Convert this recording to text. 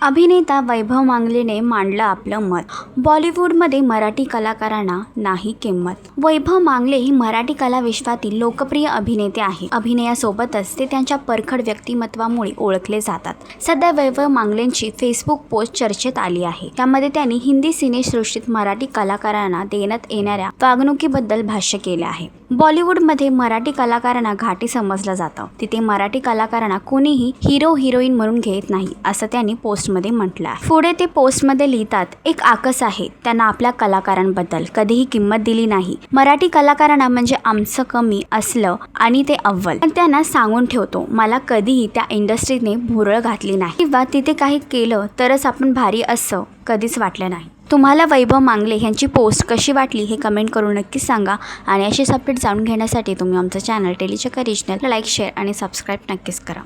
अभिनेता वैभव मांगलेने मांडलं आपलं मत. बॉलिवूडमध्ये मराठी कलाकारांना नाही किंमत. वैभव मांगले हे मराठी कला विश्वातील लोकप्रिय अभिनेते आहेत. अभिनयासोबतच ते त्यांच्या परखड व्यक्तिमत्वामुळे ओळखले जातात. सध्या वैभव मांगलेंची फेसबुक पोस्ट चर्चेत आली आहे. त्यामध्ये त्यांनी हिंदी सिनेसृष्टीत मराठी कलाकारांना देण्यात येणाऱ्या वागणुकीबद्दल भाष्य केले आहे. बॉलिवूडमध्ये मराठी कलाकारांना घाटी समजलं जातं. तिथे मराठी कलाकारांना कोणीही हिरो हिरोईन म्हणून घेत नाही असं त्यांनी पोस्टमध्ये म्हटलं आहे. पुढे ते पोस्टमध्ये लिहितात, एक आकस आहे, त्यांना आपल्या कलाकारांबद्दल कधीही किंमत दिली नाही. मराठी कलाकारांना म्हणजे आमचं कमी असलं आणि ते अव्वल. पण त्यांना सांगून ठेवतो, मला कधीही त्या इंडस्ट्रीने भुरळ घातली नाही किंवा तिथे काही केलं तरच आपण भारी असं कधीच वाटलं नाही. तुम्हाला वैभव मांगले यांची पोस्ट कशी वाटली हे कमेंट करून नक्कीच सांगा. आणि अशीच अपडेट जाणून घेण्यासाठी तुम्ही आमचं channel Tellychakkar regional like, share आणि सबस्क्राईब नक्कीच करा.